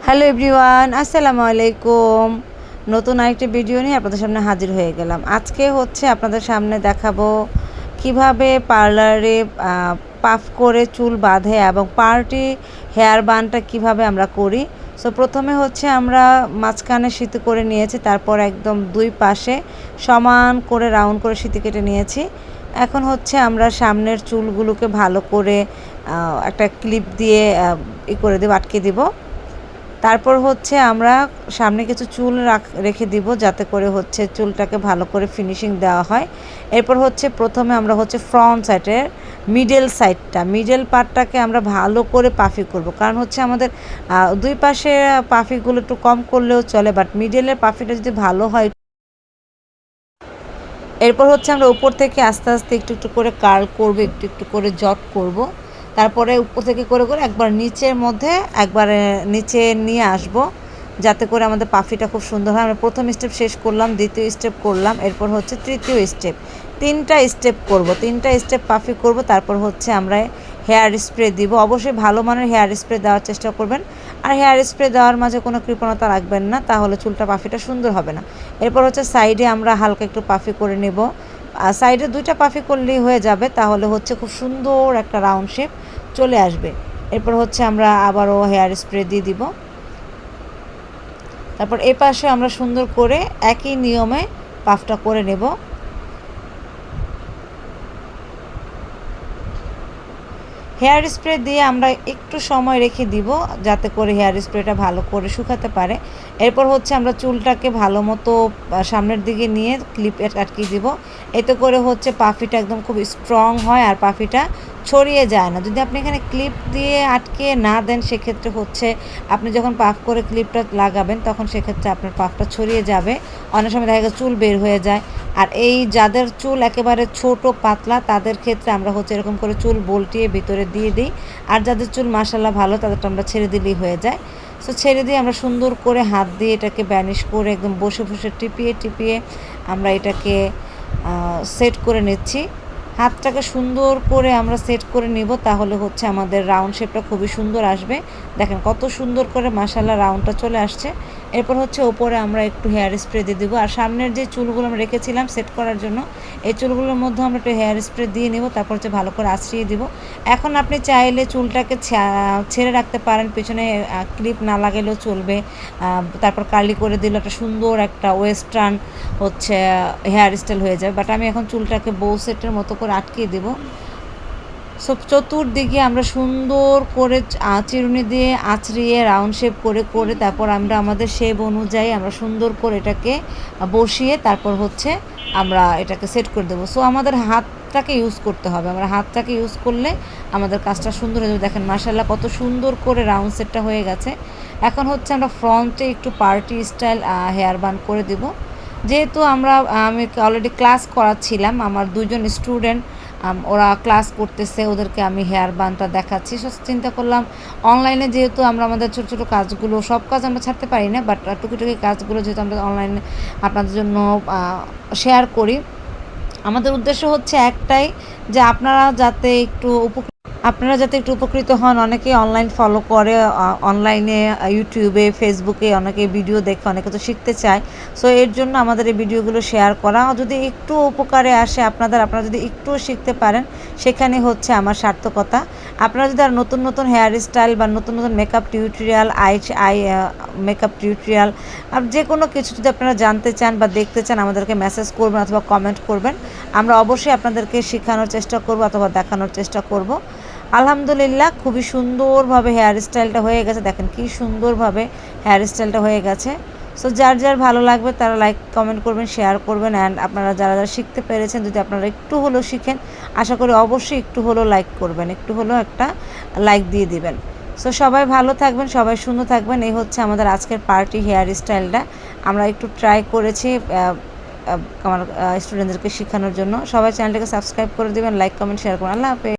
Hello everyone, আসসালামু আলাইকুম। নতুন আরেকটি ভিডিও নিয়ে আপনাদের সামনে হাজির হয়ে গেলাম। আজকে হচ্ছে আপনাদের সামনে দেখাবো কিভাবে পার্লারে পাফ করে চুল বাঁধে এবং পার্টি হেয়ার বানটা কিভাবে আমরা করি। সো প্রথমে হচ্ছে আমরা মাঝখানে সিঁথি করে নিয়েছি, তারপর একদম দুই পাশে সমান করে রাউন্ড করে সিঁথি কেটে নিয়েছি। এখন হচ্ছে আমরা সামনের চুলগুলোকে ভালো করে একটা ক্লিপ দিয়ে করে দেবো, আটকে দিব। তারপর হচ্ছে আমরা সামনে কিছু চুল রেখে দিব যাতে করে হচ্ছে চুলটাকে ভালো করে ফিনিশিং দেওয়া হয়। এরপর হচ্ছে প্রথমে আমরা হচ্ছে ফ্রন্ট সাইডের মিডল পার্টটাকে আমরা ভালো করে পাফি করব, কারণ হচ্ছে আমাদের দুই পাশে পাফিগুলো একটু কম করলেও চলে, বাট মিডলের পাফিটা যদি ভালো হয়। এরপর হচ্ছে আমরা উপর থেকে আস্তে আস্তে একটু একটু করে কার্ল করব, একটু একটু করে জট করব। তারপরে উপর থেকে করে করে একবার নিচের মধ্যে একবারে নিচে নিয়ে আসব, যাতে করে আমাদের পাফিটা খুব সুন্দর হয়। আমরা প্রথম স্টেপ শেষ করলাম, দ্বিতীয় স্টেপ করলাম, এরপর হচ্ছে তৃতীয় স্টেপ, তিনটা স্টেপ পাফি করব। তারপর হচ্ছে আমরা হেয়ার স্প্রে দিব। অবশ্যই ভালো মানের হেয়ার স্প্রে দেওয়ার চেষ্টা করবেন, আর হেয়ার স্প্রে দেওয়ার মাঝে কোনো কৃপণতা রাখবেন না, তাহলে চুলটা পাফিটা সুন্দর হবে না। এরপর হচ্ছে সাইডে আমরা হালকা একটু পাফি করে নেব। সাইডে দুইটা পাফি করলেই হয়ে যাবে, তাহলে হচ্ছে খুব সুন্দর একটা রাউন্ড শেপ চলে আসবে। এরপর হচ্ছে আমরা আবারও হেয়ার স্প্রে দিয়ে দিব। তারপর এ পাশে আমরা সুন্দর করে একই নিয়মে পাফটা করে নেব। হেয়ার স্প্রে দিয়ে আমরা একটু সময় রেখে দিব যাতে করে হেয়ার স্প্রেটা ভালো করে শুকাতে পারে। এরপর হচ্ছে আমরা চুলটাকে ভালো মতো সামনের দিকে নিয়ে ক্লিপ আটকিয়ে দিব। এতে করে হচ্ছে পাফিটা একদম খুব স্ট্রং হয় আর পাফিটা ছড়িয়ে যায় না। যদি আপনি এখানে ক্লিপ দিয়ে আটকে না দেন, সেক্ষেত্রে হচ্ছে আপনি যখন পাফ করে ক্লিপটা লাগাবেন তখন সেক্ষেত্রে আপনার পাফটা ছড়িয়ে যাবে। অনেক সময় দেখা যায় চুল বের হয়ে যায়। আর এই যাদের চুল একেবারে ছোট পাতলা, তাদের ক্ষেত্রে আমরা হচ্ছে এরকম করে চুল বল্টিয়ে ভিতরে দিয়ে দিই। আর যাদের চুল মাশাআল্লাহ ভালো, তাদেরটা আমরা ছেড়ে দিলেই হয়ে যায়। সো ছেড়ে দিয়ে আমরা সুন্দর করে হাত দিয়ে এটাকে ব্যানিশ করে একদম বসে বসে টিপিয়ে টিপিয়ে আমরা এটাকে সেট করে নিচ্ছি। হাতটাকে সুন্দর করে আমরা সেট করে নিব, তাহলে হচ্ছে আমাদের রাউন্ড শেপটা খুবই সুন্দর আসবে। দেখেন কত সুন্দর করে মাশাআল্লাহ রাউন্ডটা চলে আসছে। এরপর হচ্ছে ওপরে আমরা একটু হেয়ার স্প্রে দিয়ে দেবো, আর সামনের যে চুলগুলো আমরা রেখেছিলাম সেট করার জন্য, এই চুলগুলোর মধ্যে আমরা একটু হেয়ার স্প্রে দিয়ে নেব। তারপর হচ্ছে ভালো করে আঁচড়িয়ে দিব। এখন আপনি চাইলে চুলটাকে ছেড়ে রাখতে পারেন, পেছনে ক্লিপ না লাগালেও চলবে। তারপর কার্লি করে দিলে একটা সুন্দর একটা ওয়েস্টার্ন হচ্ছে হেয়ার স্টাইল হয়ে যাবে। বাট আমি এখন চুলটাকে বউ সেটের মতো করে আটকিয়ে দেবো। সব চতুর্দিকে আমরা সুন্দর করে চিরুনি দিয়ে আঁচড়িয়ে রাউন্ড শেপ করে করে তারপর আমরা আমাদের শেপ অনুযায়ী আমরা সুন্দর করে এটাকে বসিয়ে তারপর হচ্ছে আমরা এটাকে সেট করে দেবো। সো আমাদের হাতটাকে ইউজ করতে হবে, আমরা হাতটাকে ইউজ করলে আমাদের কাজটা সুন্দর হয়ে যাবে। দেখেন মাশাআল্লাহ কত সুন্দর করে রাউন্ড সেটটা হয়ে গেছে। এখন হচ্ছে আমরা ফ্রন্টে একটু পার্টি স্টাইল হেয়ার বান করে দেব। যেহেতু আমি অলরেডি ক্লাস করাচ্ছিলাম, আমার দুজন স্টুডেন্ট ওরা ক্লাস করতেছে, ওদেরকে আমি হেয়ার বানটা দেখাচ্ছি। সো চিন্তা করলাম অনলাইনে যেহেতু আমরা আমাদের ছোটো ছোটো কাজগুলো, সব কাজ আমরা ছাড়তে পারি না, বাট টুকিটুকি কাজগুলো যেহেতু আমরা অনলাইনে আপনাদের জন্য শেয়ার করি, আমাদের উদ্দেশ্য হচ্ছে একটাই, যে আপনারা যাতে একটু উপকৃত হন। অনেকে অনলাইন ফলো করে, অনলাইনে ইউটিউবে ফেসবুকে অনেকে ভিডিও দেখে, অনেকে তো শিখতে চায়। সো এর জন্য আমাদের এই ভিডিওগুলো শেয়ার করা, যদি একটু উপকারে আসে আপনারা যদি একটু শিখতে পারেন, সেখানে হচ্ছে আমার সার্থকতা। আপনারা যদি আর নতুন নতুন হেয়ার স্টাইল বা নতুন নতুন মেকআপ টিউটোরিয়াল, মেকআপ টিউটোরিয়াল, আর যে কোনো কিছু যদি আপনারা জানতে চান বা দেখতে চান, আমাদেরকে মেসেজ করবেন অথবা কমেন্ট করবেন। আমরা অবশ্যই আপনাদেরকে শেখানোর চেষ্টা করব অথবা দেখানোর চেষ্টা করব। আলহামদুলিল্লাহ খুবই সুন্দরভাবে হেয়ার স্টাইলটা হয়ে গেছে। দেখেন কি সুন্দরভাবে হেয়ার স্টাইলটা হয়ে গেছে। সো যার যার ভালো লাগবে তারা লাইক কমেন্ট করবেন, শেয়ার করবেন। অ্যান্ড আপনারা যারা যারা শিখতে পেরেছেন, যদি আপনারা একটু হলেও শিখেন, আশা করি অবশ্যই একটু হলেও লাইক করবেন, একটু হলেও একটা লাইক দিয়ে দিবেন। সো সবাই ভালো থাকবেন, সবাই সুন্দর থাকবেন। এই হচ্ছে আমাদের আজকের পার্টি হেয়ার স্টাইলটা আমরা একটু ট্রাই করেছি আমার স্টুডেন্টদেরকে শেখানোর জন্য। সবাই চ্যানেলটাকে সাবস্ক্রাইব করে দেবেন, লাইক কমেন্ট শেয়ার করুন। আল্লাহ হাফেজ।